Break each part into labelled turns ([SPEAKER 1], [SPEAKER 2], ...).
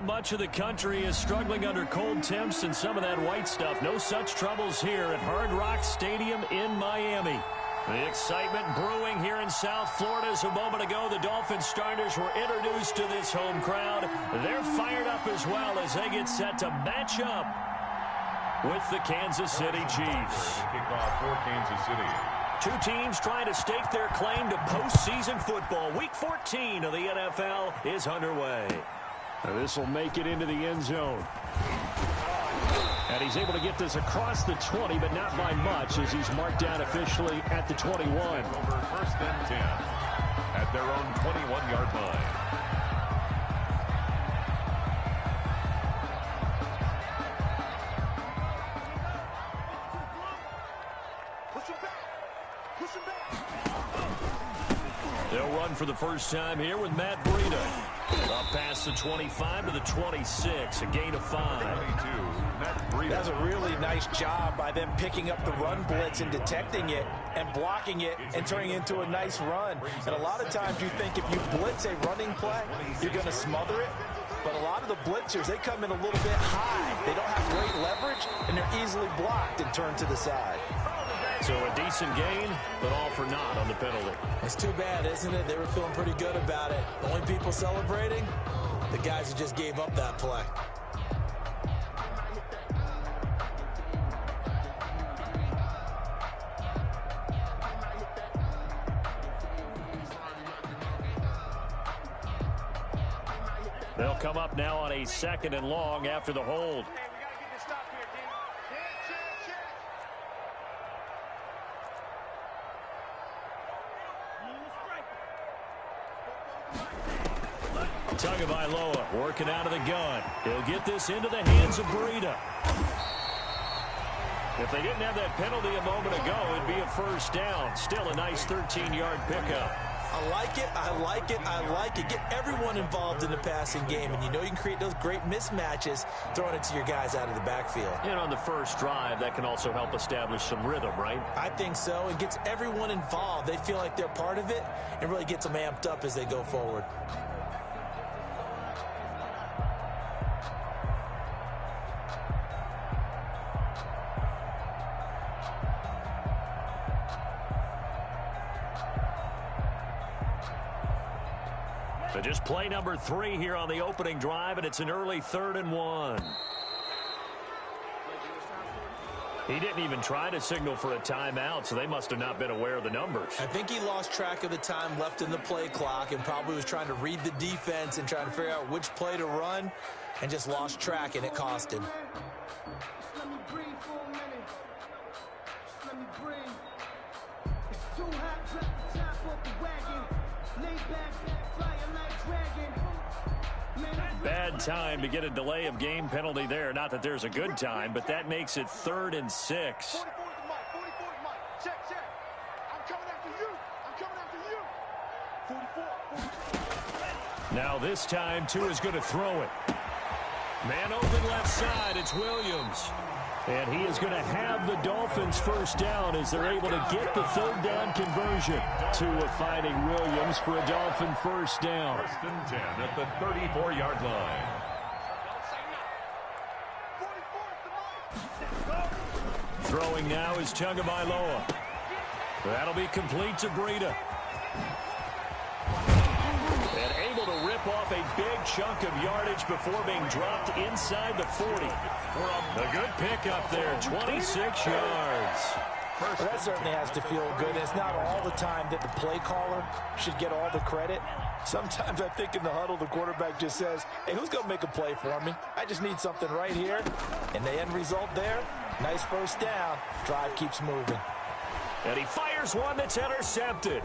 [SPEAKER 1] Well, much of the country is struggling under cold temps and some of that white stuff. No such troubles here at Hard Rock Stadium in Miami. The excitement brewing here in South Florida. As a moment ago, the Dolphins starters were introduced to this home crowd. They're fired up as well as they get set to match up with the Kansas City Chiefs.
[SPEAKER 2] Kickoff for Kansas City.
[SPEAKER 1] Two teams trying to stake their claim to postseason football. Week 14 of the NFL is underway. This will make it into the end zone. And he's able to get this across the 20, but not by much as he's marked down officially at the 21.
[SPEAKER 2] Over first and 10 at their own 21-yard line.
[SPEAKER 1] They'll run for the first time here with Matt Breida. Up past the 25 to the 26, a gain of 5.
[SPEAKER 3] That's a really nice job by them picking up the run blitz and detecting it and blocking it and turning it into a nice run. And a lot of times you think if you blitz a running play, you're going to smother it. But a lot of the blitzers, they come in a little bit high. They don't have great leverage, and they're easily blocked and turned to the side.
[SPEAKER 1] So a decent gain, but all for naught on the penalty.
[SPEAKER 3] It's too bad, isn't it? They were feeling pretty good about it. The only people celebrating, the guys who just gave up that play.
[SPEAKER 1] They'll come up now on a 2nd and long after the hold. Tagovailoa working out of the gun. He'll get this into the hands of Breida. If they didn't have that penalty a moment ago, it'd be a first down. Still a nice 13-yard pickup.
[SPEAKER 3] I like it, I like it, I like it. Get everyone involved in the passing game, and you know you can create those great mismatches throwing it to your guys out of the backfield.
[SPEAKER 1] And on the first drive, that can also help establish some rhythm, right?
[SPEAKER 3] I think so. It gets everyone involved. They feel like they're part of it, and really gets them amped up as they go forward.
[SPEAKER 1] So just play number 3 here on the opening drive, and it's an early 3rd and 1. He didn't even try to signal for a timeout, so they must have not been aware of the numbers.
[SPEAKER 3] I think he lost track of the time left in the play clock and probably was trying to read the defense and trying to figure out which play to run and just lost track, and it cost him.
[SPEAKER 4] Let me breathe for a minute. Let me breathe. It's too hot, drop the top off the wagon. Lay back, flying like dragon.
[SPEAKER 1] Bad time to get a delay of game penalty there. Not that there's a good time, but that makes it 3rd and 6.
[SPEAKER 4] 44 is mine. 44 is mine. Check. I'm coming after you. 44.
[SPEAKER 1] Now this time, Tua is going to throw it. Man open left side. It's Williams. And he is going to have the Dolphins first down as they're able to get the 3rd down conversion. Tua finding Williams for a Dolphin first down.
[SPEAKER 2] First and 10 at the 34-yard line.
[SPEAKER 1] Throwing now is Tagovailoa. That'll be complete to Breida. And able to rip off a big chunk of yardage before being dropped inside the 40. A good pickup there, 26 yards.
[SPEAKER 3] Well, that certainly has to feel good. It's not all the time that the play caller should get all the credit. Sometimes I think in the huddle, the quarterback just says, hey, who's going to make a play for me? I just need something right here. And the end result there, nice first down. Drive keeps moving.
[SPEAKER 1] And he fires one that's intercepted.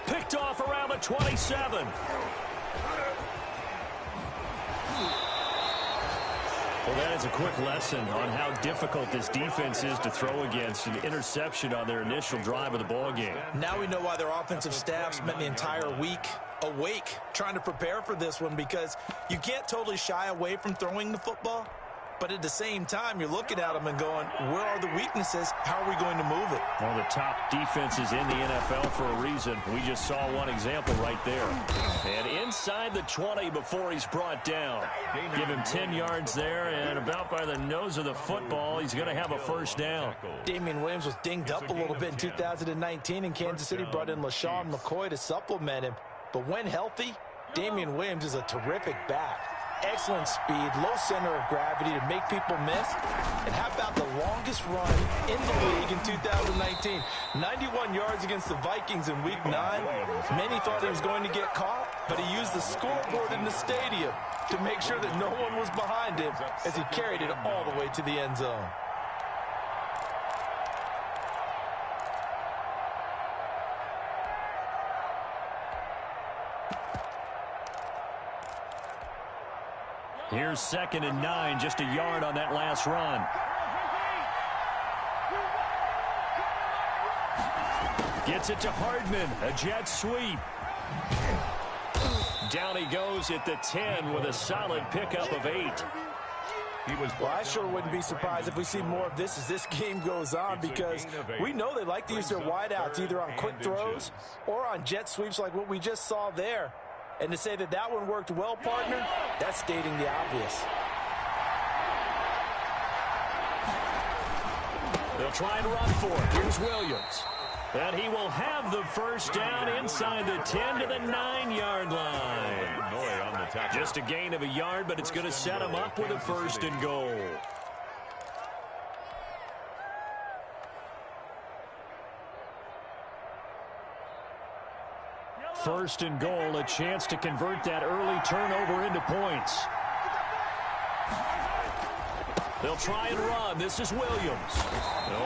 [SPEAKER 1] Picked off around the 27. Well, that is a quick lesson on how difficult this defense is to throw against. An interception on their initial drive of the ball game.
[SPEAKER 3] Now we know why their offensive staff spent the entire week awake trying to prepare for this one, because you can't totally shy away from throwing the football, But at the same time, you're looking at them and going, where are the weaknesses? How are we going to move it?
[SPEAKER 1] One of the top defenses in the NFL for a reason. We just saw one example right there. And inside the 20 before he's brought down. Give him 10 yards there, and about by the nose of the football, he's going to have a first down.
[SPEAKER 3] Damian Williams was dinged up a little bit in 2019, and Kansas City brought in LaShawn McCoy to supplement him. But when healthy, Damian Williams is a terrific back. Excellent speed, low center of gravity to make people miss. And how about the longest run in the league in 2019? 91 yards against the Vikings in Week 9. Many thought he was going to get caught, but he used the scoreboard in the stadium to make sure that no one was behind him as he carried it all the way to the end zone.
[SPEAKER 1] Here's 2nd and 9, just a yard on that last run. Gets it to Hardman, a jet sweep. Down he goes at the 10 with a solid pickup of 8.
[SPEAKER 3] Well, I sure wouldn't be surprised if we see more of this as this game goes on, because we know they like to use their wideouts either on quick throws or on jet sweeps like what we just saw there. And to say that that one worked well, partner, that's stating the obvious.
[SPEAKER 1] They'll try and run for it. Here's Williams. And he will have the first down inside the 10 to the 9-yard line. Just a gain of a yard, but it's going to set him up with a 1st and goal. First and goal, a chance to convert that early turnover into points. They'll try and run. This is Williams.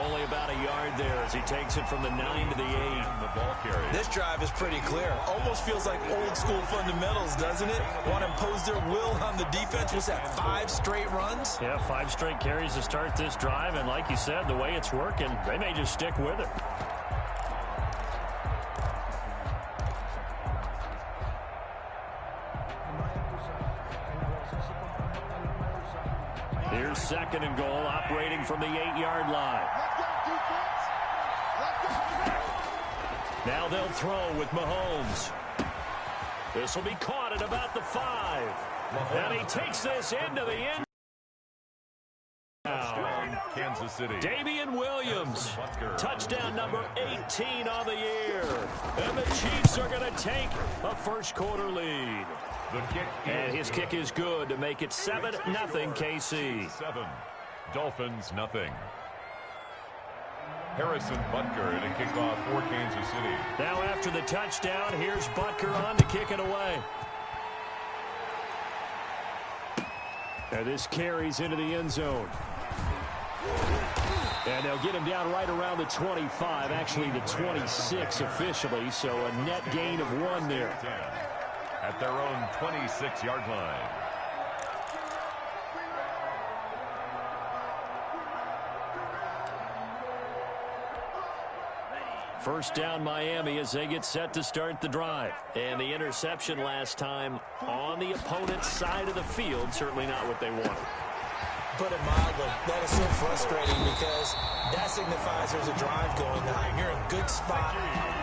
[SPEAKER 1] Only about a yard there as he takes it from the 9 to the 8.
[SPEAKER 3] This drive is pretty clear. Almost feels like old school fundamentals, doesn't it? Want to impose their will on the defense. Was that 5 straight runs?
[SPEAKER 1] Yeah, 5 straight carries to start this drive. And like you said, the way it's working, they may just stick with it. Here's 2nd and goal, operating from the 8-yard line. Now they'll throw with Mahomes. This will be caught at about the 5. And he takes this into the end.
[SPEAKER 2] Kansas City.
[SPEAKER 1] Damian Williams, touchdown number 18 on the year. And the Chiefs are going to take a first-quarter lead. And his kick is good to make it 7-0 KC.
[SPEAKER 2] 7. Dolphins, nothing. Harrison Butker in a kickoff for Kansas City.
[SPEAKER 1] Now after the touchdown, here's Butker on to kick it away. And this carries into the end zone. And they'll get him down right around the 25, actually the 26 officially, so a net gain of 1 there.
[SPEAKER 2] At their own 26-yard line.
[SPEAKER 1] First down Miami as they get set to start the drive. And the interception last time on the opponent's side of the field, certainly not what they wanted.
[SPEAKER 3] Put it mildly, that is so frustrating because that signifies there's a drive going on. You're in a good spot,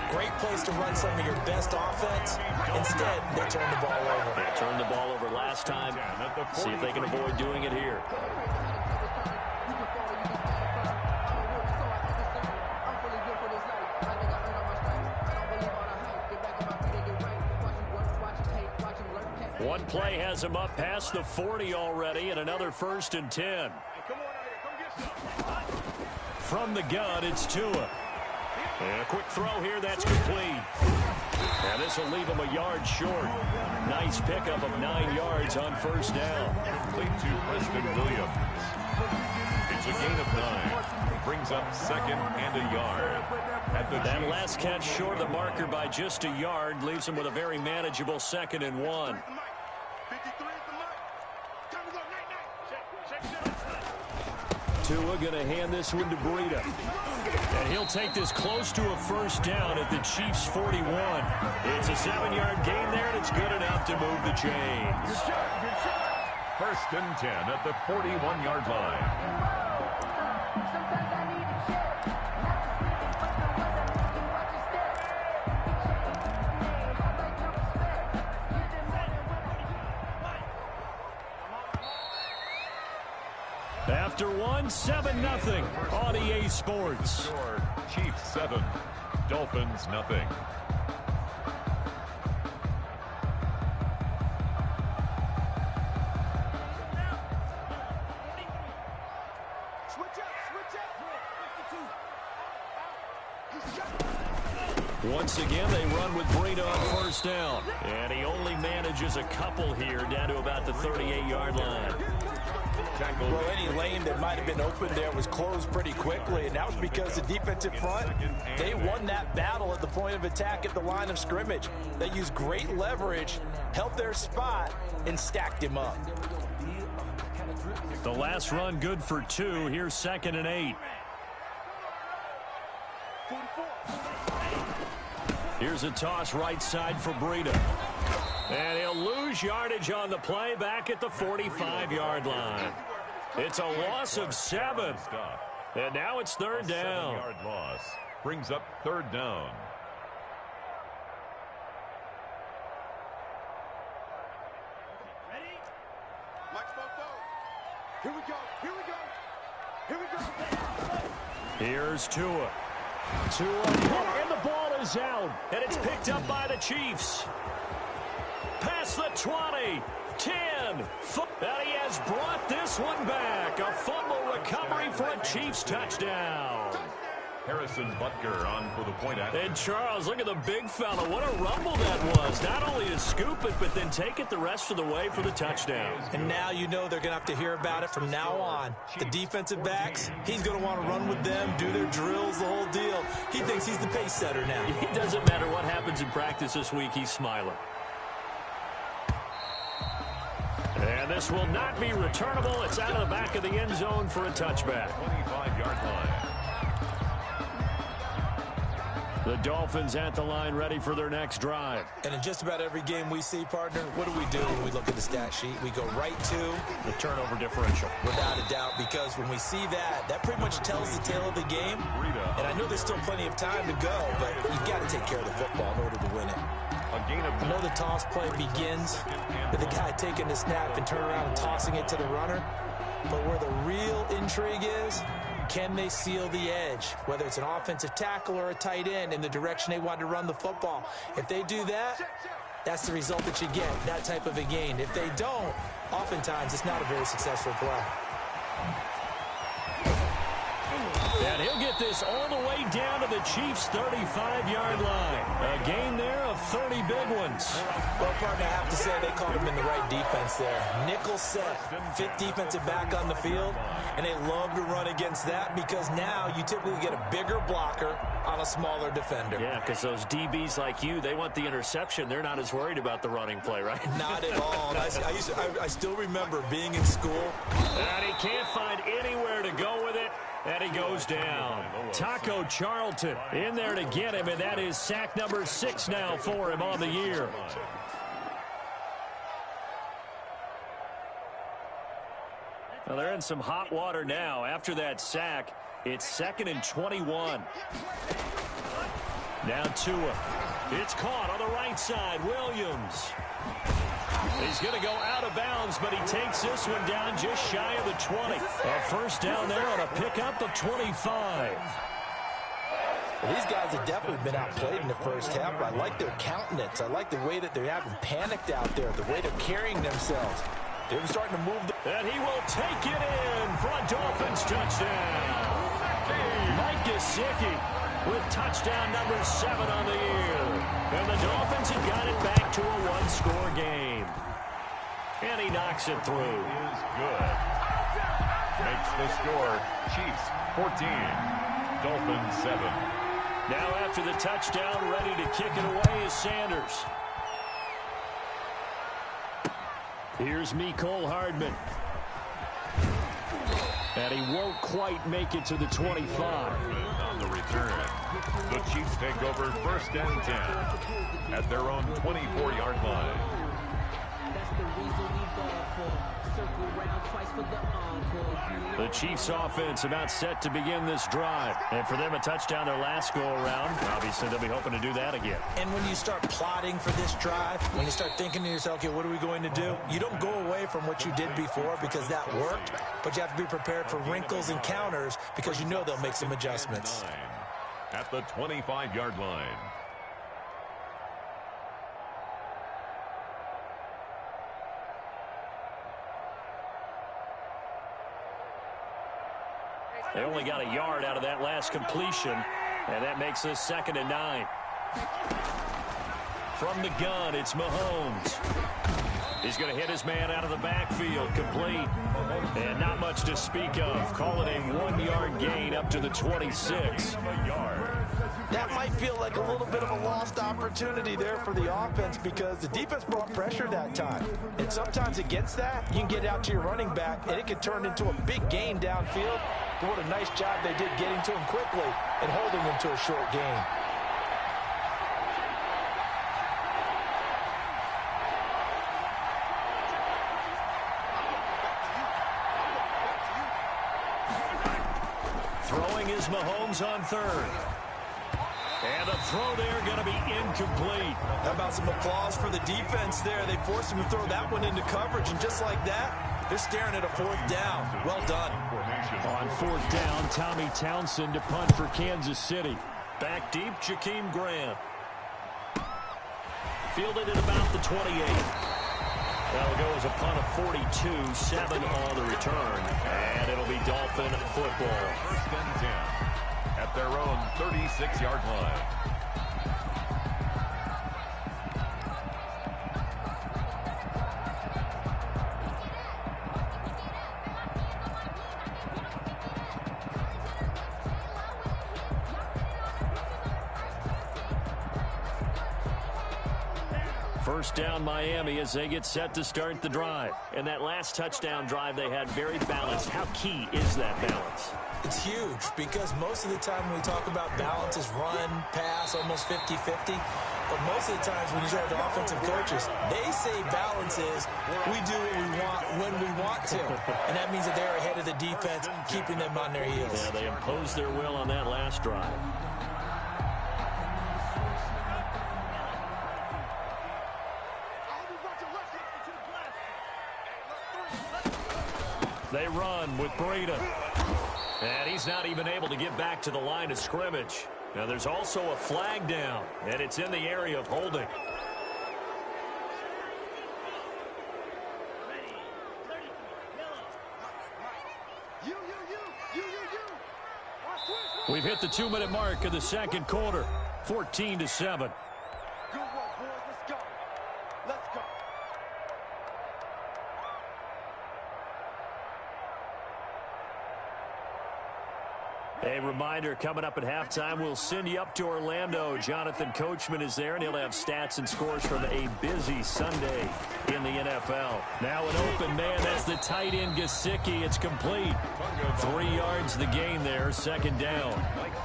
[SPEAKER 3] great place to run some of your best offense. Instead, they turn the ball over.
[SPEAKER 1] They turned the ball over last time. See if they can avoid doing it here. One play has him up past the 40 already, and another 1st and 10. From the gun, it's Tua. And a quick throw here, that's complete. And this will leave him a yard short. Nice pickup of 9 yards on first down.
[SPEAKER 2] Complete to Preston Williams. It's a gain of 9. Brings up 2nd and a yard.
[SPEAKER 1] That last catch short of the marker by just a yard leaves him with a very manageable 2nd and 1. Tua going to hand this one to Breida. And he'll take this close to a first down at the Chiefs' 41. It's a 7-yard gain there, and it's good enough to move the chains.
[SPEAKER 2] First and 10 at the 41-yard line.
[SPEAKER 1] After one, 7-0 on EA Sports.
[SPEAKER 2] Chiefs 7, Dolphins nothing.
[SPEAKER 1] Once again, they run with Breida on first down. And he only manages a couple here down to about the 38-yard line.
[SPEAKER 3] Well, any lane that might have been open there was closed pretty quickly, and that was because the defensive front, they won that battle at the point of attack at the line of scrimmage. They used great leverage, held their spot, and stacked him up.
[SPEAKER 1] The last run good for 2. Here's 2nd and 8. Here's a toss right side for Breida. And he'll lose yardage on the play back at the 45-yard line. It's a loss of 7. And now it's 3rd down.
[SPEAKER 2] 7-yard loss brings up 3rd down.
[SPEAKER 4] Ready? Here we go. Here we go. Here we go.
[SPEAKER 1] Here's Tua. And the ball is out. And it's picked up by the Chiefs. Past the 20, 10, and he has brought this one back. A fumble recovery for a Chiefs touchdown.
[SPEAKER 2] Harrison Butker on for the point after.
[SPEAKER 1] And Charles, look at the big fella. What a rumble that was. Not only to scoop it, but then take it the rest of the way for the touchdown.
[SPEAKER 3] And now you know they're going to have to hear about it from now on. The defensive backs, he's going to want to run with them, do their drills, the whole deal. He thinks he's the pace setter now.
[SPEAKER 1] It doesn't matter what happens in practice this week. He's smiling. And this will not be returnable. It's out of the back of the end zone for a touchback.
[SPEAKER 2] 25-yard line.
[SPEAKER 1] The Dolphins at the line ready for their next drive.
[SPEAKER 3] And in just about every game we see, partner, what do we do when we look at the stat sheet? We go right to
[SPEAKER 1] the turnover differential.
[SPEAKER 3] Without a doubt, because when we see that, that pretty much tells the tale of the game. And I know there's still plenty of time to go, but you've got to take care of the football in order to win it. I know the toss play begins with the guy taking the snap and turning around and tossing it to the runner. But where the real intrigue is, can they seal the edge, whether it's an offensive tackle or a tight end, in the direction they want to run the football? If they do that, that's the result that you get, that type of a gain. If they don't, oftentimes it's not a very successful play.
[SPEAKER 1] And he'll get this all the way down to the Chiefs' 35-yard line. A gain there of 30 big ones.
[SPEAKER 3] Well, partner, I have to say they caught him in the right defense there. Nickel set, fifth defensive back on the field, and they love to run against that because now you typically get a bigger blocker on a smaller defender.
[SPEAKER 1] Yeah, because those DBs like you, they want the interception. They're not as worried about the running play, right?
[SPEAKER 3] Not at all. I still remember being in school.
[SPEAKER 1] And he can't find anywhere to go with it. And he goes down. Taco Charlton in there to get him, and that is sack number 6 now for him on the year. Well, they're in some hot water now. After that sack, it's 2nd and 21. Now Tua. It's caught on the right side. Williams. He's going to go out of bounds, but he takes this one down just shy of the 20. A first down there on a pickup of 25.
[SPEAKER 3] These guys have definitely been outplayed in the first half, but I like their countenance. I like the way that they haven't panicked out there, the way they're carrying themselves. They're starting to move.
[SPEAKER 1] And he will take it in for a Dolphins touchdown. Mike Gesicki with touchdown number 7 on the year. And the Dolphins have got it back to a one-score game. And he knocks it through.
[SPEAKER 2] Is good. Makes the score Chiefs 14, Dolphins 7.
[SPEAKER 1] Now after the touchdown, ready to kick it away is Sanders. Here's Mecole Hardman. And he won't quite make it to the 25.
[SPEAKER 2] On the return, the Chiefs take over 1st and 10 at their own 24-yard line.
[SPEAKER 4] That's the reason we ball for.
[SPEAKER 1] The Chiefs offense about set to begin this drive. And for them, a touchdown their last go-around. Obviously, they'll be hoping to do that again.
[SPEAKER 3] And when you start plotting for this drive, when you start thinking to yourself, okay, what are we going to do? You don't go away from what you did before because that worked, but you have to be prepared for wrinkles and counters because you know they'll make some adjustments.
[SPEAKER 2] At the 25-yard line.
[SPEAKER 1] They only got a yard out of that last completion, and that makes this 2nd and 9. From the gun, it's Mahomes. He's going to hit his man out of the backfield, complete. And not much to speak of. Call it a 1-yard gain up to the 26.
[SPEAKER 3] That might feel like a little bit of a lost opportunity there for the offense because the defense brought pressure that time. And sometimes against that, you can get out to your running back, and it can turn into a big gain downfield. But what a nice job they did getting to him quickly and holding him to a short gain.
[SPEAKER 1] Throwing is Mahomes on 3rd. And the throw there going to be incomplete.
[SPEAKER 3] How about some applause for the defense there? They forced him to throw that one into coverage, and just like that, they're staring at a 4th down. Well done.
[SPEAKER 1] On 4th down, Tommy Townsend to punt for Kansas City. Back deep, Jakeem Graham. Fielded at about the 28. That'll go as a punt of 42, 7 on the return. And it'll be Dolphin football.
[SPEAKER 2] 1st and 10 at their own 36-yard line.
[SPEAKER 1] First down Miami as they get set to start the drive. And that last touchdown drive they had very balanced. How key is that balance?
[SPEAKER 3] It's huge because most of the time when we talk about balance is run, pass, almost 50-50. But most of the times when you talk to offensive coaches, they say balance is we do what we want when we want to. And that means that they're ahead of the defense, keeping them on their heels.
[SPEAKER 1] Yeah, they imposed their will on that last drive. They run with Breida. And he's not even able to get back to the line of scrimmage. Now there's also a flag down, and it's in the area of holding. We've hit the 2-minute mark of the 2nd quarter, 14-7. A reminder, coming up at halftime, we'll send you up to Orlando. Jonathan Coachman is there, and he'll have stats and scores from a busy Sunday in the NFL. Now an open man, that's the tight end Gesicki. It's complete. 3 yards the gain there, 2nd down.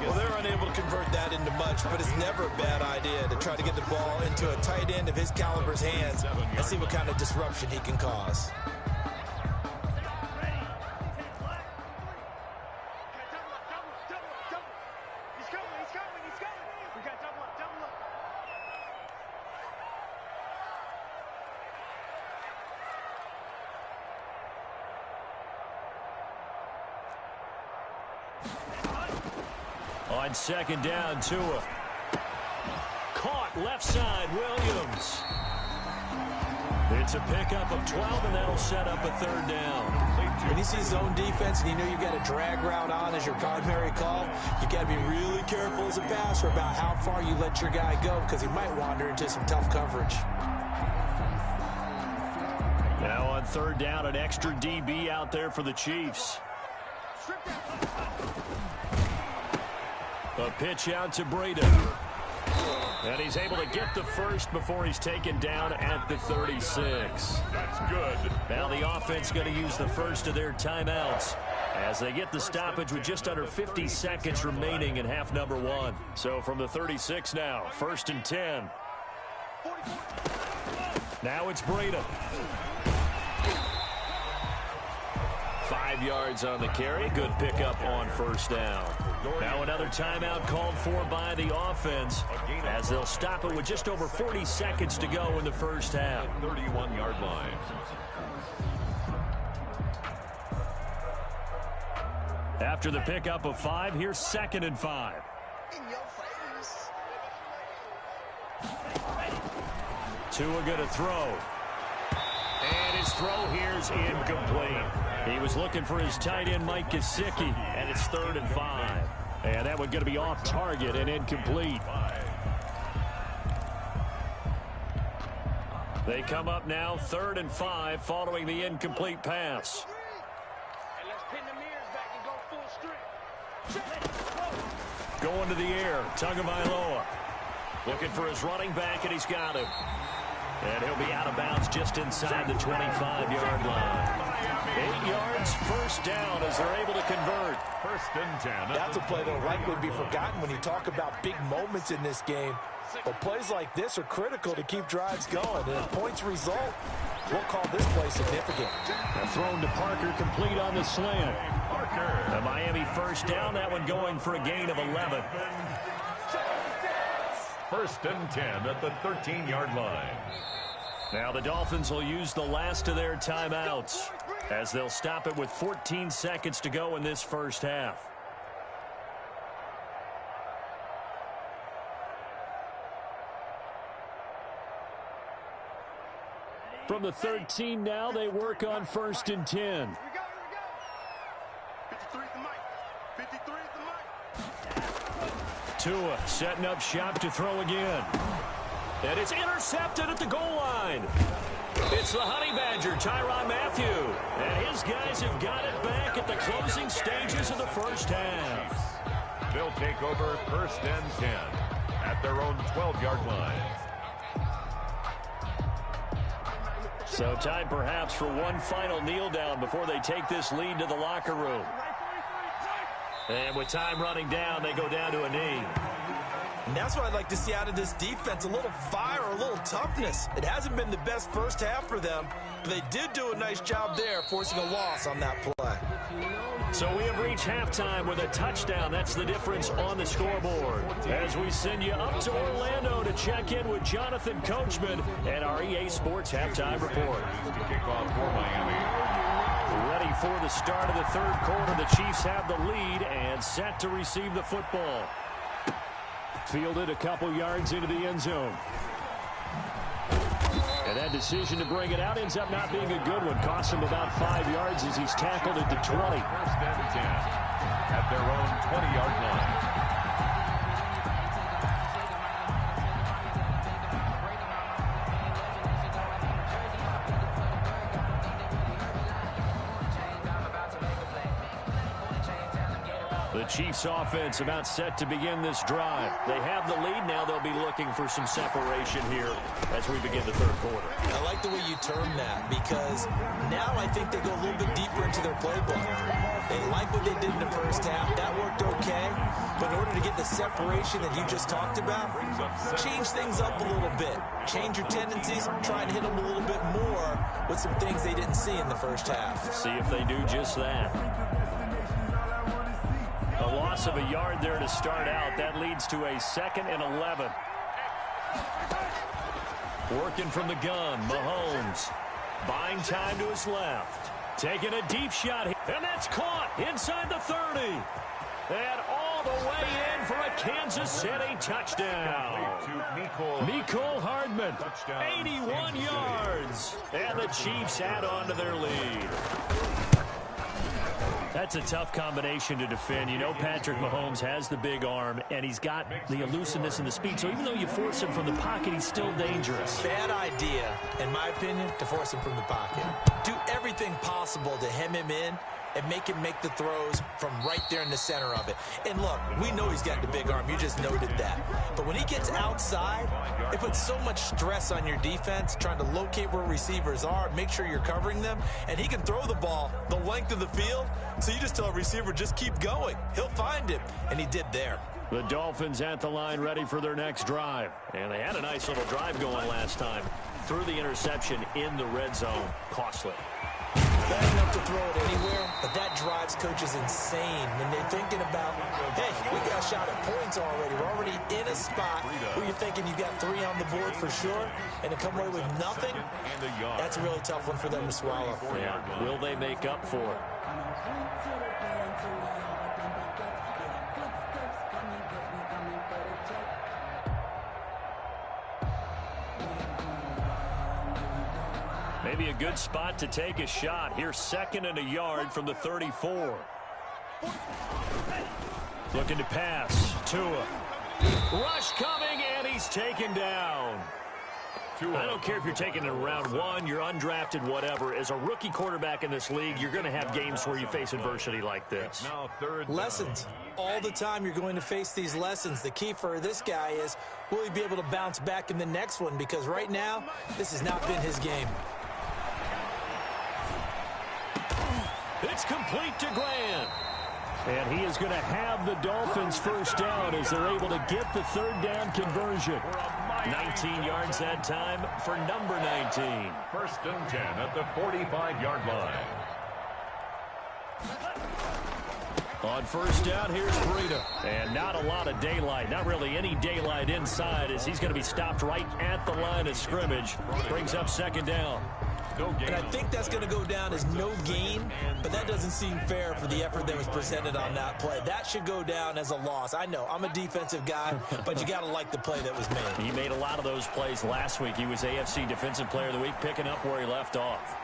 [SPEAKER 3] Well, they're unable to convert that into much, but it's never a bad idea to try to get the ball into a tight end of his caliber's hands and see what kind of disruption he can cause.
[SPEAKER 1] On 2nd down, Tua. Caught left side, Williams. It's a pickup of 12, and that'll set up a 3rd down.
[SPEAKER 3] When you see zone defense and you know you've got a drag route on as your primary call, you got to be really careful as a passer about how far you let your guy go because he might wander into some tough coverage.
[SPEAKER 1] Now on 3rd down, an extra DB out there for the Chiefs. A pitch out to Breida. And he's able to get the first before he's taken down at the 36.
[SPEAKER 2] That's good.
[SPEAKER 1] Now the offense going to use the first of their timeouts as they get the stoppage with just under 50 seconds remaining in half number 1. So from the 36 now, 1st and 10. Now it's Breida. 5 yards on the carry. Good pickup on first down. Now another timeout called for by the offense as they'll stop it with just over 40 seconds to go in the first half.
[SPEAKER 2] 31-yard line.
[SPEAKER 1] After the pickup of 5, here's 2nd and 5. Tua going to throw. And his throw here's incomplete. He was looking for his tight end, Mike Gesicki, and it's 3rd and 5. And that one going to be off target and incomplete. They come up now 3rd and 5 following the incomplete pass. Going to the air, Tagovailoa. Looking for his running back, and he's got him. And he'll be out of bounds just inside the 25-yard line. 8 yards, first down as they're able to convert.
[SPEAKER 2] 1st and 10.
[SPEAKER 3] That's a play that'll likely be forgotten when you talk about big moments in this game. But plays like this are critical to keep drives going. And if points result, we'll call this play significant.
[SPEAKER 1] Thrown to Parker, complete on the slant.
[SPEAKER 2] Parker.
[SPEAKER 1] The Miami first down, that one going for a gain of 11.
[SPEAKER 2] 1st and 10 at the 13-yard line.
[SPEAKER 1] Now the Dolphins will use the last of their timeouts as they'll stop it with 14 seconds to go in this first half. From the 13 now, they work on 1st and 10.
[SPEAKER 4] 53 at the mic. 53 at the mic.
[SPEAKER 1] Tua setting up shop to throw again. And it's intercepted at the goal line. It's the Honey Badger, Tyrann Mathieu. And his guys have got it back at the closing stages of the first half.
[SPEAKER 2] They'll take over 1st and 10 at their own 12-yard line.
[SPEAKER 1] So time perhaps for one final kneel down before they take this lead to the locker room. And with time running down, they go down to a knee.
[SPEAKER 3] And that's what I'd like to see out of this defense, a little fire, a little toughness. It hasn't been the best first half for them, but they did do a nice job there, forcing a loss on that play.
[SPEAKER 1] So we have reached halftime with a touchdown. That's the difference on the scoreboard. As we send you up to Orlando to check in with Jonathan Coachman and our EA Sports Halftime Report.
[SPEAKER 2] Kickoff for Miami.
[SPEAKER 1] Ready for the start of the 3rd quarter. The Chiefs have the lead and set to receive the football. Fielded a couple yards into the end zone. And that decision to bring it out ends up not being a good one. Costs him about 5 yards as he's tackled at the 20.
[SPEAKER 2] 1st and 10 at their own 20-yard line.
[SPEAKER 1] The Chiefs offense about set to begin this drive. They have the lead. Now they'll be looking for some separation here as we begin the 3rd quarter.
[SPEAKER 3] I like the way you term that because now I think they go a little bit deeper into their playbook. They like what they did in the first half. That worked okay. But in order to get the separation that you just talked about, change things up a little bit. Change your tendencies. Try and hit them a little bit more with some things they didn't see in the first half.
[SPEAKER 1] See if they do just that. A loss of a yard there to start out. That leads to a 2nd and 11. Working from the gun, Mahomes. Buying time to his left. Taking a deep shot. And that's caught inside the 30. And all the way in for a Kansas City touchdown. Mecole Hardman, 81 yards. And the Chiefs add on to their lead. That's a tough combination to defend. You know Patrick Mahomes has the big arm, and he's got the elusiveness and the speed. So even though you force him from the pocket, he's still dangerous.
[SPEAKER 3] Bad idea, in my opinion, to force him from the pocket. Do everything possible to hem him in and make him make the throws from right there in the center of it. And look, we know he's got the big arm. You just noted that. But when he gets outside, it puts so much stress on your defense trying to locate where receivers are, make sure you're covering them, and he can throw the ball the length of the field. So you just tell a receiver, just keep going. He'll find him, and he did there.
[SPEAKER 1] The Dolphins at the line ready for their next drive. And they had a nice little drive going last time. Threw the interception in the red zone. Costly.
[SPEAKER 3] bad enough to throw it anywhere, but that drives coaches insane when they're thinking about, hey, we got a shot at points already. We're already in a spot where you're thinking you got 3 on the board for sure, and to come away with nothing, that's a really tough one for them to swallow.
[SPEAKER 1] Yeah. Will they make up for it? Maybe a good spot to take a shot. Here's 2nd and a yard from the 34. Looking to pass. Tua. Rush coming, and he's taken down. I don't care if you're taking it in round 1, you're undrafted, whatever. As a rookie quarterback in this league, you're going to have games where you face adversity like this.
[SPEAKER 3] Lessons. All the time you're going to face these lessons. The key for this guy is, will he be able to bounce back in the next one? Because right now, this has not been his game.
[SPEAKER 1] It's complete to Grant. And he is going to have the Dolphins first down as they're able to get the 3rd down conversion. 19 yards that time for number 19.
[SPEAKER 2] 1st and 10 at the 45-yard line.
[SPEAKER 1] On first down, here's Breida. And not a lot of daylight. Not really any daylight inside as he's going to be stopped right at the line of scrimmage. Brings up 2nd down.
[SPEAKER 3] And I think that's going to go down as no gain, but that doesn't seem fair for the effort that was presented on that play. That should go down as a loss. I know, I'm a defensive guy, but you got to like the play that was made.
[SPEAKER 1] He made a lot of those plays last week. He was AFC Defensive Player of the Week, picking up where he left off.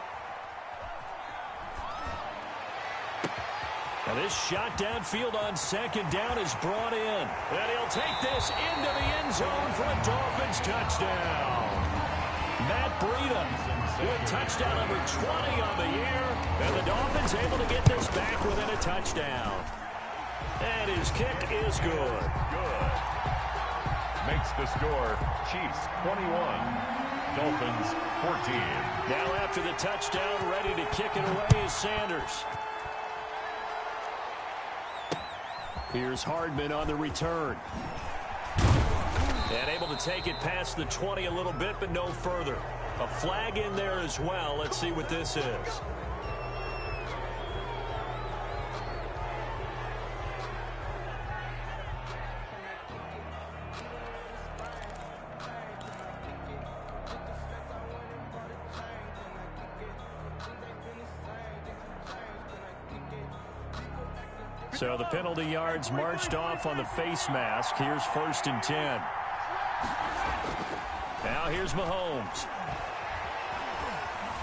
[SPEAKER 1] Now this shot downfield on 2nd down is brought in. And he'll take this into the end zone for a Dolphins touchdown. Matt Breida with touchdown number 20 on the year. And the Dolphins able to get this back within a touchdown. And his kick is good.
[SPEAKER 2] Good. Makes the score Chiefs 21, Dolphins 14.
[SPEAKER 1] Now after the touchdown, ready to kick it away is Sanders. Here's Hardman on the return. And able to take it past the 20 a little bit, but no further. A flag in there as well. Let's see what this is. So the penalty yards marched off on the face mask. Here's 1st and 10. Now here's Mahomes.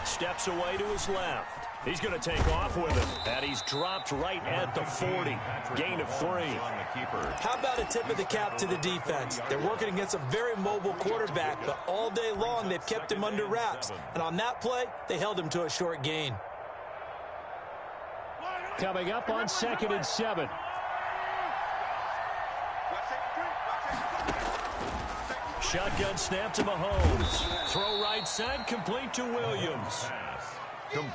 [SPEAKER 1] Steps away to his left. He's going to take off with it. And he's dropped right at the 40. Gain of 3.
[SPEAKER 3] How about a tip of the cap to the defense? They're working against a very mobile quarterback, but all day long they've kept him under wraps. And on that play, they held him to a short gain.
[SPEAKER 1] Coming up on 2nd and 7. Shotgun snap to Mahomes. Throw right side, complete to Williams.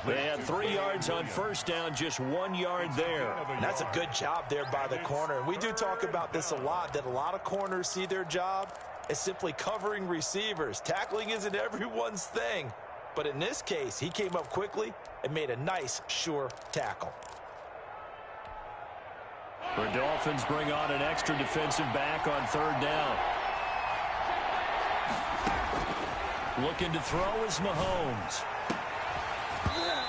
[SPEAKER 1] They had 3 yards on first down, just 1 yard there.
[SPEAKER 3] That's a good job there by the corner. We do talk about this a lot, that a lot of corners see their job as simply covering receivers. Tackling isn't everyone's thing. But in this case, he came up quickly and made a nice, sure tackle.
[SPEAKER 1] The Dolphins bring on an extra defensive back on 3rd down. Looking to throw is Mahomes.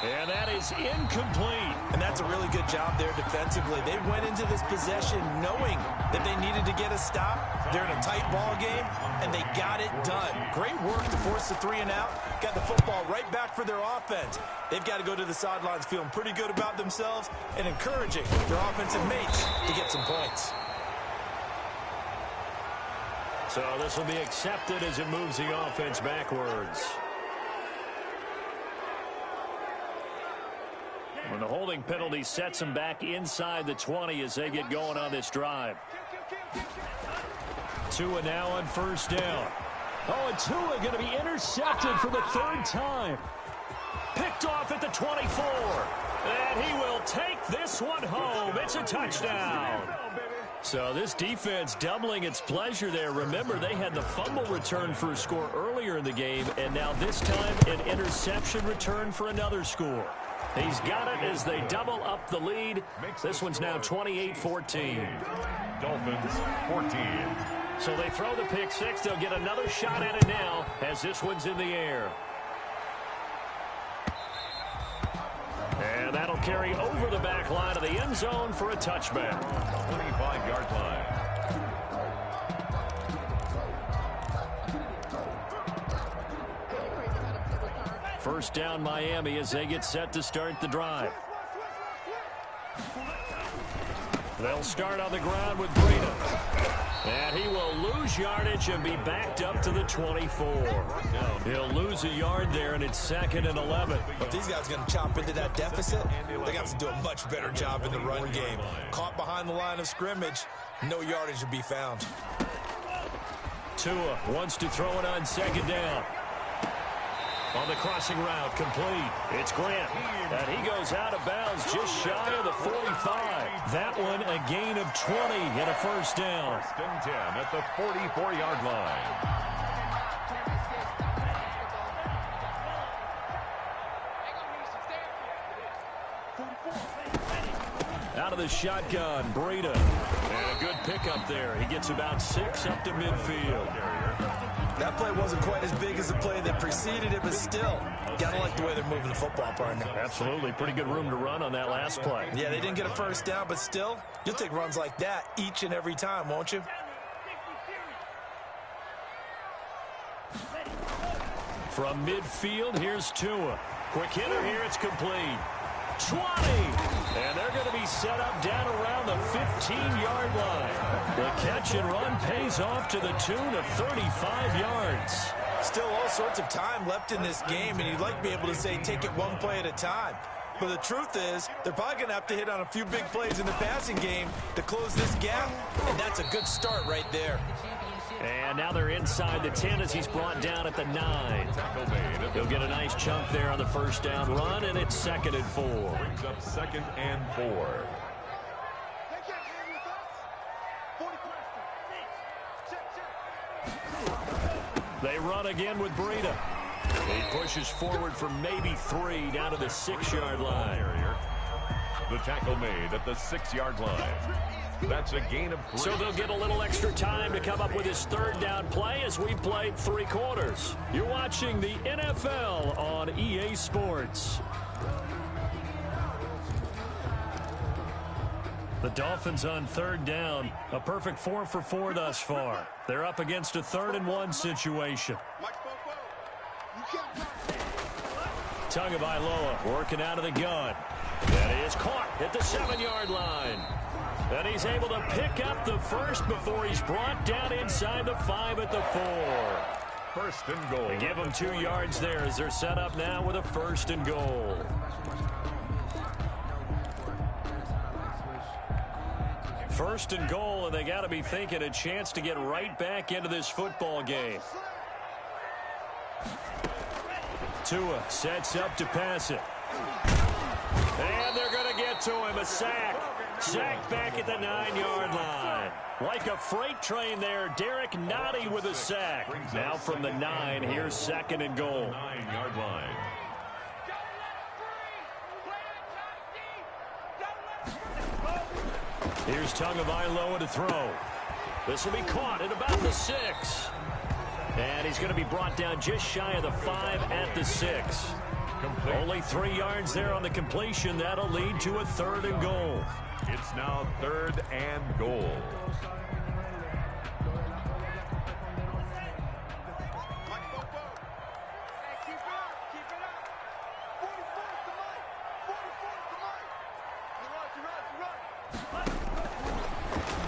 [SPEAKER 1] And that is incomplete.
[SPEAKER 3] And that's a really good job there defensively. They went into this possession knowing that they needed to get a stop. They're in a tight ball game, and they got it done. Great work to force the 3 and out. Got the football right back for their offense. They've got to go to the sidelines feeling pretty good about themselves and encouraging their offensive mates to get some points.
[SPEAKER 1] So this will be accepted as it moves the offense backwards. When the holding penalty sets them back inside the 20 as they get going on this drive. Tua now on first down. Oh, and Tua going to be intercepted for the 3rd time. Picked off at the 24. And he will take this one home. It's a touchdown. So this defense doubling its pleasure there. Remember, they had the fumble return for a score earlier in the game, and now this time an interception return for another score. He's got it as they double up the lead. This one's now 28-14.
[SPEAKER 2] Dolphins 14.
[SPEAKER 1] So they throw the pick six. They'll get another shot at it now as this one's in the air. And that'll carry over the back line of the end zone for a touchback.
[SPEAKER 2] 25-yard line.
[SPEAKER 1] First down Miami as they get set to start the drive. They'll start on the ground with Breida. And he will lose yardage and be backed up to the 24. He'll lose a yard there, and it's 2nd and 11.
[SPEAKER 3] But these guys are going to chop into that deficit. They got to do a much better job in the run game. Caught behind the line of scrimmage, no yardage to be found.
[SPEAKER 1] Tua wants to throw it on 2nd down. On the crossing route, complete. It's Grant. And he goes out of bounds just shy of the 45. That one a gain of 20 and a first down.
[SPEAKER 2] 1st and 10 at the 44-yard line.
[SPEAKER 1] Out of the shotgun, Breida. And a good pickup there. He gets about 6 up to midfield.
[SPEAKER 3] That play wasn't quite as big as the play that preceded it, but still, gotta like the way they're moving the football, partner.
[SPEAKER 1] Absolutely. Pretty good room to run on that last play.
[SPEAKER 3] Yeah, they didn't get a first down, but still, you'll take runs like that each and every time, won't you?
[SPEAKER 1] From midfield, here's Tua. Quick hitter here, it's complete. 20! And they're going to be set up down around the 15-yard line. The catch and run pays off to the tune of 35 yards.
[SPEAKER 3] Still all sorts of time left in this game, and you'd like to be able to say take it one play at a time. But the truth is, they're probably going to have to hit on a few big plays in the passing game to close this gap, and that's a good start right there.
[SPEAKER 1] And now they're inside the 10 as he's brought down at the 9. He'll get a nice chunk there on the first down run, and it's 2nd and 4.
[SPEAKER 2] Brings up 2nd and 4.
[SPEAKER 1] They run again with Breida. He pushes forward for maybe 3 down to the 6-yard line.
[SPEAKER 2] The tackle made at the 6-yard line. That's a gain of 3.
[SPEAKER 1] So they'll get a little extra time to come up with his 3rd down play as we played 3 quarters. You're watching the NFL on EA Sports. The Dolphins on 3rd down. A perfect 4 for 4 thus far. They're up against a 3rd and 1 situation. Tagovailoa working out of the gun. That is caught at the 7-yard line. And he's able to pick up the first before he's brought down inside the 5 at the 4.
[SPEAKER 2] 1st and goal.
[SPEAKER 1] They give him 2 yards there as they're set up now with a 1st and goal. First and goal, and they got to be thinking a chance to get right back into this football game. Tua sets up to pass it. And they're going to get to him, a sack. Sacked back at the 9-yard line. Like a freight train there, Derek Nottie with a sack. Now from the 9, here's 2nd and goal.
[SPEAKER 2] 9-yard line.
[SPEAKER 1] Here's Tagovailoa to throw. This will be caught at about the 6. And he's going to be brought down just shy of the 5 at the 6.
[SPEAKER 2] Complete.
[SPEAKER 1] Only 3 yards there on the completion. That'll lead to a 3rd and goal.
[SPEAKER 2] It's now 3rd and goal.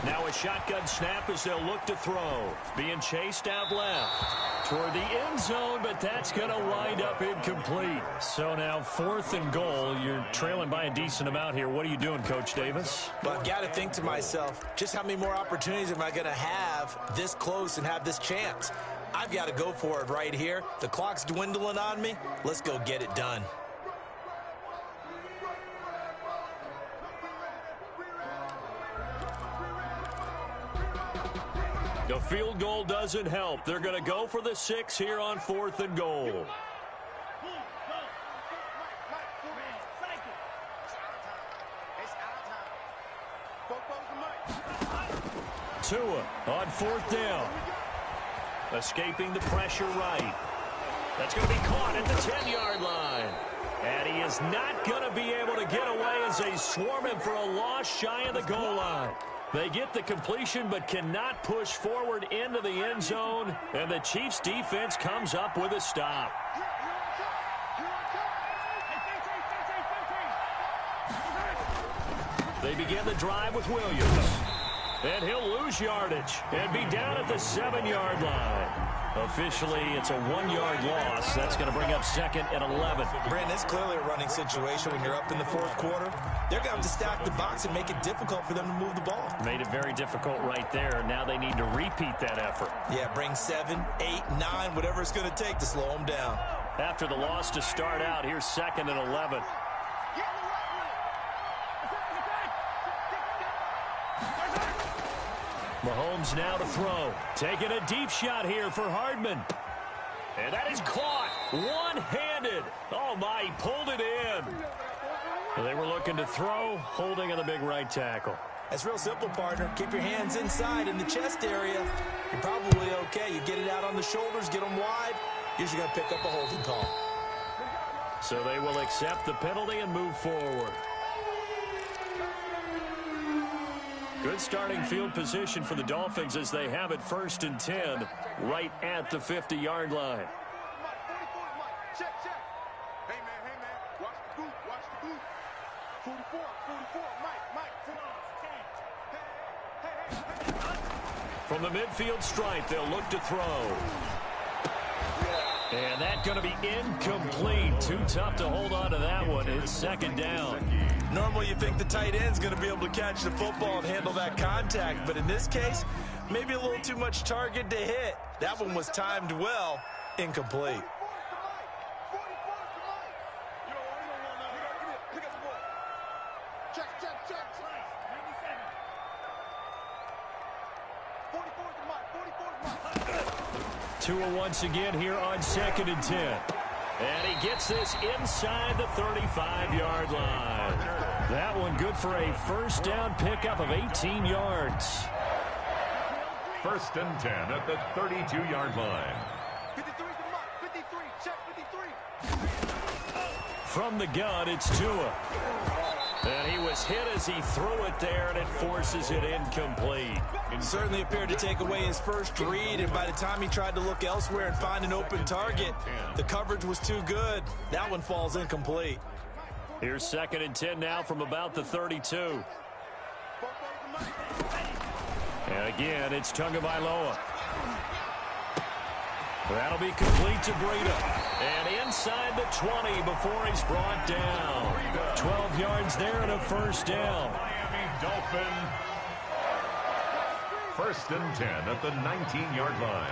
[SPEAKER 1] Now a shotgun snap as they'll look to throw. Being chased out left toward the end zone, but that's going to wind up incomplete. So now 4th and goal. You're trailing by a decent amount here. What are you doing, Coach Davis?
[SPEAKER 3] But I've got to think to myself, just how many more opportunities am I going to have this close and have this chance? I've got to go for it right here. The clock's dwindling on me. Let's go get it done.
[SPEAKER 1] The field goal doesn't help. They're going to go for the 6 here on 4th and goal. Tua on 4th down. Escaping the pressure right. That's going to be caught at the 10-yard line. And he is not going to be able to get away as they swarm him for a loss shy of the goal line. They get the completion but cannot push forward into the end zone. And the Chiefs defense comes up with a stop. They begin the drive with Williams. And he'll lose yardage and be down at the 7-yard line. Officially, it's a 1-yard loss. That's going to bring up 2nd and 11.
[SPEAKER 3] Brandon, it's clearly a running situation when you're up in the 4th quarter. They're going to have to stack the box and make it difficult for them to move the ball.
[SPEAKER 1] Made it very difficult right there. Now they need to repeat that effort.
[SPEAKER 3] Yeah, bring 7, 8, 9, whatever it's going to take to slow them down.
[SPEAKER 1] After the loss to start out, here's 2nd and 11. Mahomes now to throw. Taking a deep shot here for Hardman. And that is caught one-handed. Oh, my, he pulled it in. They were looking to throw, holding on the big right tackle.
[SPEAKER 3] That's real simple, partner. Keep your hands inside in the chest area. You're probably okay. You get it out on the shoulders, get them wide. Usually going to pick up a holding call.
[SPEAKER 1] So they will accept the penalty and move forward. Good starting field position for the Dolphins as they have it 1st and 10 right at the 50-yard line.
[SPEAKER 5] Check. Hey, man. Watch the boot. 44, Mike.
[SPEAKER 1] From the midfield stripe, they'll look to throw. And that's going to be incomplete. Too tough to hold on to that one. It's 2nd down.
[SPEAKER 3] Normally you think the tight end's going to be able to catch the football and handle that contact, but in this case, maybe a little too much target to hit. That one was timed well, incomplete.
[SPEAKER 5] Check. 44
[SPEAKER 1] Tua once again here on 2nd and 10. And he gets this inside the 35-yard line. That one good for a 1st down pickup of 18 yards.
[SPEAKER 2] 1st and 10 at the 32-yard line.
[SPEAKER 5] 53's the mark. 53. Check 53.
[SPEAKER 1] From the gun, it's Tua. And he was hit as he threw it there, and it forces it incomplete.
[SPEAKER 3] Certainly appeared to take away his first read, and by the time he tried to look elsewhere and find an open target, the coverage was too good. That one falls incomplete.
[SPEAKER 1] Here's 2nd and 10 now from about the 32. And again, it's Tagovailoa. That'll be complete to Breida. And inside the 20 before he's brought down. 12 yards there and a 1st down.
[SPEAKER 2] Miami Dolphin. 1st and 10 at the 19-yard line.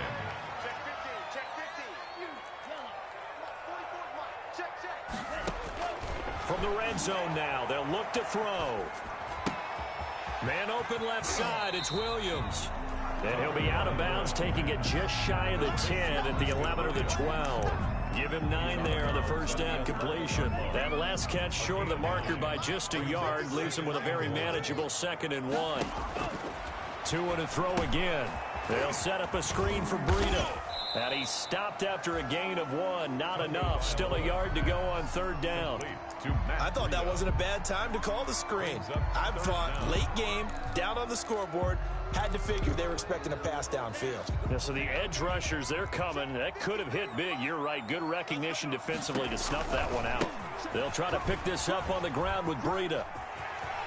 [SPEAKER 1] From the red zone now, they'll look to throw. Man open left side, it's Williams. And he'll be out of bounds, taking it just shy of the 10 at the 11 or the 12. Give him 9 there on the 1st down completion. That last catch short of the marker by just a yard leaves him with a very manageable 2nd and 1. Tua to throw again. They'll set up a screen for Breida. And he's stopped after a gain of 1. Not enough. Still a yard to go on 3rd down.
[SPEAKER 3] I thought that wasn't a bad time to call the screen. I thought late game, down on the scoreboard, had to figure they were expecting a pass downfield.
[SPEAKER 1] Yeah, so the edge rushers, they're coming. That could have hit big. You're right. Good recognition defensively to snuff that one out. They'll try to pick this up on the ground with Breida.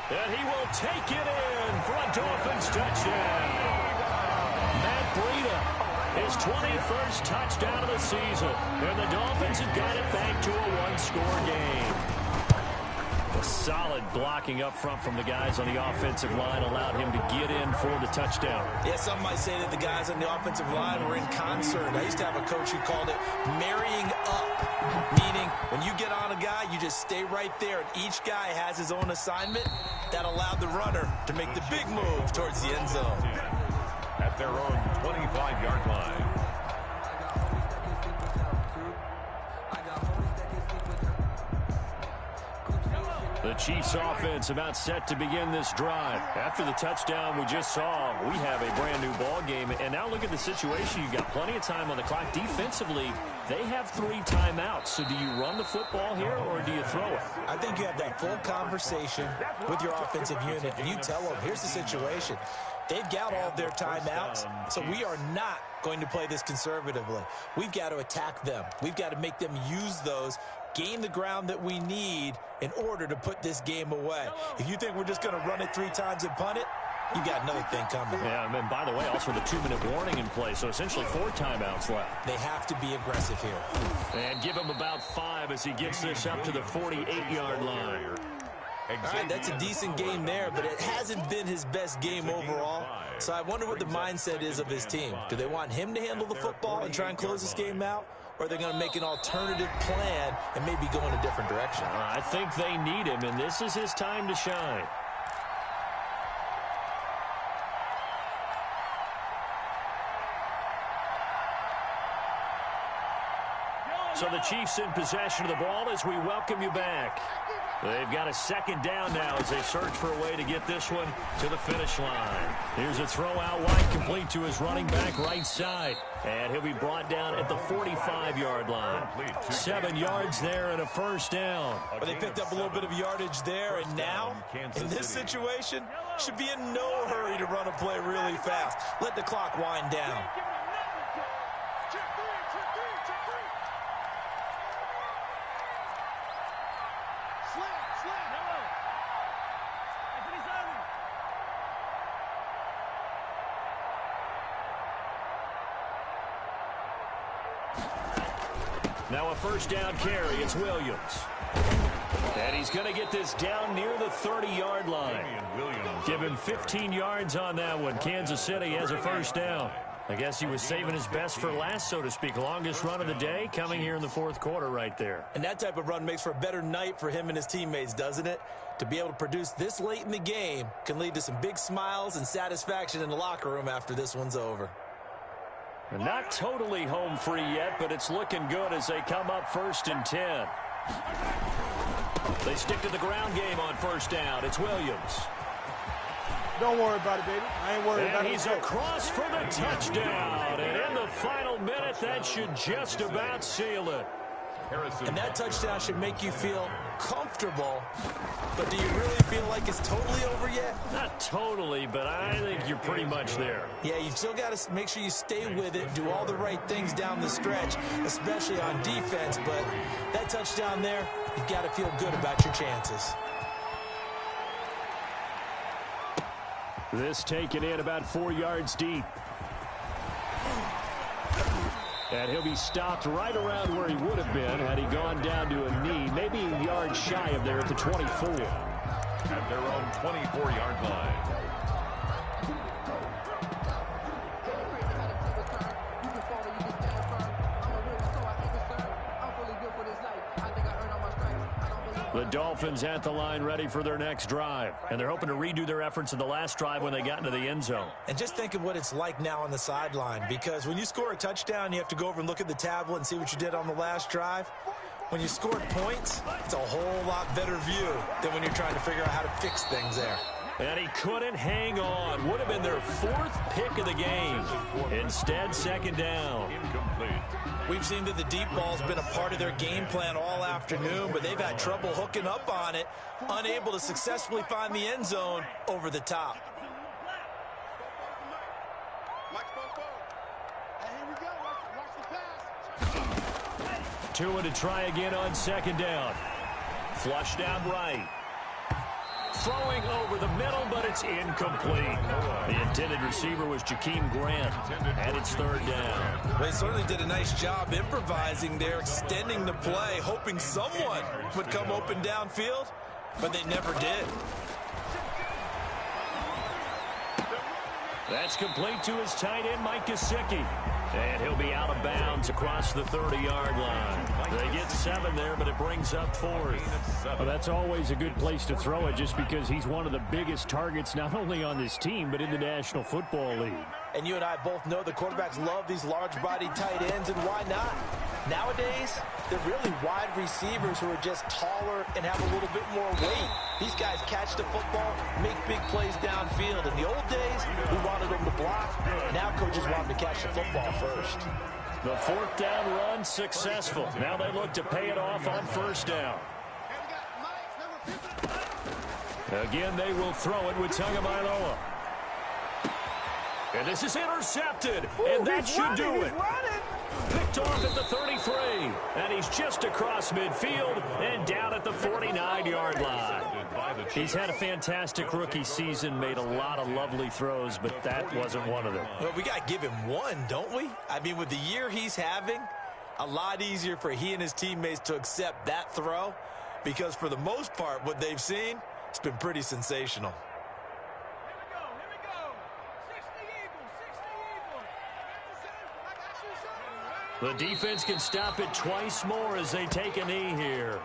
[SPEAKER 1] And he will take it in for a Dolphins touchdown. Matt Breida, his 21st touchdown of the season. And the Dolphins have got it back to a 1-score game. A solid blocking up front from the guys on the offensive line allowed him to get in for the touchdown.
[SPEAKER 3] Yeah, some might say that the guys on the offensive line were in concert. I used to have a coach who called it marrying up, meaning when you get on a guy, you just stay right there, and each guy has his own assignment. That allowed the runner to make the big move towards the end zone.
[SPEAKER 2] At their own 25-yard line.
[SPEAKER 1] The Chiefs offense about set to begin this drive. After the touchdown we just saw, we have a brand new ball game. And now look at the situation. You've got plenty of time on the clock. Defensively, they have 3 timeouts. So do you run the football here or do you throw it?
[SPEAKER 3] I think you have that full conversation with your offensive unit, and you tell them, here's the situation. They've got all of their timeouts, so we are not going to play this conservatively. We've got to attack them. We've got to make them use those, gain the ground that we need in order to put this game away. If you think we're just going to run it 3 times and punt it, you got another thing coming.
[SPEAKER 1] Yeah, and by the way, also the 2-minute warning in play, so essentially 4 timeouts left.
[SPEAKER 3] They have to be aggressive here.
[SPEAKER 1] And give him about 5 as he gets this up to the 48-yard line.
[SPEAKER 3] All right, that's a decent game there, but it hasn't been his best game overall. So I wonder what the mindset is of his team. Do they want him to handle the football and try and close this game out? Or are they going to make an alternative plan and maybe go in a different direction?
[SPEAKER 1] I think they need him, and this is his time to shine. So the Chiefs in possession of the ball as we welcome you back. They've got a second down now as they search for a way to get this one to the finish line. Here's a throw out wide, complete to his running back right side. And he'll be brought down at the 45-yard line. 7 yards there and a first down.
[SPEAKER 3] But they picked up a little bit of yardage there, and now, in this situation, should be in no hurry to run a play really fast. Let the clock wind down.
[SPEAKER 1] Now a first down carry. It's Williams. And he's going to get this down near the 30-yard line. Give him 15 yards on that one. Kansas City has a first down. I guess he was saving his best for last, so to speak. Longest run of the day coming here in the 4th quarter right there.
[SPEAKER 3] And that type of run makes for a better night for him and his teammates, doesn't it? To be able to produce this late in the game can lead to some big smiles and satisfaction in the locker room after this one's over.
[SPEAKER 1] Not totally home free yet, but it's looking good as they come up 1st and 10. They stick to the ground game on first down. It's Williams.
[SPEAKER 6] Don't worry about it, baby. I ain't worried about it.
[SPEAKER 1] And he's across for the touchdown. And in the final minute, that should just about seal it.
[SPEAKER 3] And that touchdown should make you feel comfortable. But do you really feel like it's totally over yet?
[SPEAKER 1] Not totally, but I think you're pretty much there.
[SPEAKER 3] Yeah, you've still got to make sure you stay with it, do all the right things down the stretch, especially on defense. But that touchdown there, you've got to feel good about your chances.
[SPEAKER 1] This taken in about 4 yards deep. And he'll be stopped right around where he would have been had he gone down to a knee, maybe a yard shy of there at the 24.
[SPEAKER 2] At their own 24-yard line.
[SPEAKER 1] The Dolphins at the line ready for their next drive. And they're hoping to redo their efforts in the last drive when they got into the end zone.
[SPEAKER 3] And just think of what it's like now on the sideline, because when you score a touchdown, you have to go over and look at the tablet and see what you did on the last drive. When you scored points, it's a whole lot better view than when you're trying to figure out how to fix things there.
[SPEAKER 1] And he couldn't hang on. Would have been their 4th pick of the game. Instead, second down.
[SPEAKER 2] Incomplete.
[SPEAKER 3] We've seen that the deep ball's been a part of their game plan all afternoon, but they've had trouble hooking up on it, unable to successfully find the end zone over the top.
[SPEAKER 1] Tua to try again on second down. Flushed out right. Throwing over the middle, but it's incomplete. The intended receiver was Jakeem Grant, and it's 3rd down.
[SPEAKER 3] They certainly did a nice job improvising there, extending the play, hoping someone would come open downfield, but they never did.
[SPEAKER 1] That's complete to his tight end, Mike Gesicki. And he'll be out of bounds across the 30-yard line. They get 7 there, but it brings up 4th. Well, that's always a good place to throw it just because he's one of the biggest targets not only on this team but in the National Football League.
[SPEAKER 3] And you and I both know the quarterbacks love these large-bodied tight ends, and why not? Nowadays, they're really wide receivers who are just taller and have a little bit more weight. These guys catch the football, make big plays downfield. In the old days, we wanted them to block. Now coaches want them to catch the football first.
[SPEAKER 1] The fourth down run successful. Now they look to pay it off on first down. Again, they will throw it with Tagovailoa. And this is intercepted. And that should do it. Picked off at the 33. And he's just across midfield and down at the 49-yard line. He's had a fantastic rookie season, made a lot of lovely throws, but that wasn't one of them.
[SPEAKER 3] Well, we got to give him one, don't we? I mean, with the year he's having, a lot easier for he and his teammates to accept that throw because for the most part, what they've seen, it's been pretty sensational.
[SPEAKER 1] The defense can stop it twice more as they take a knee here.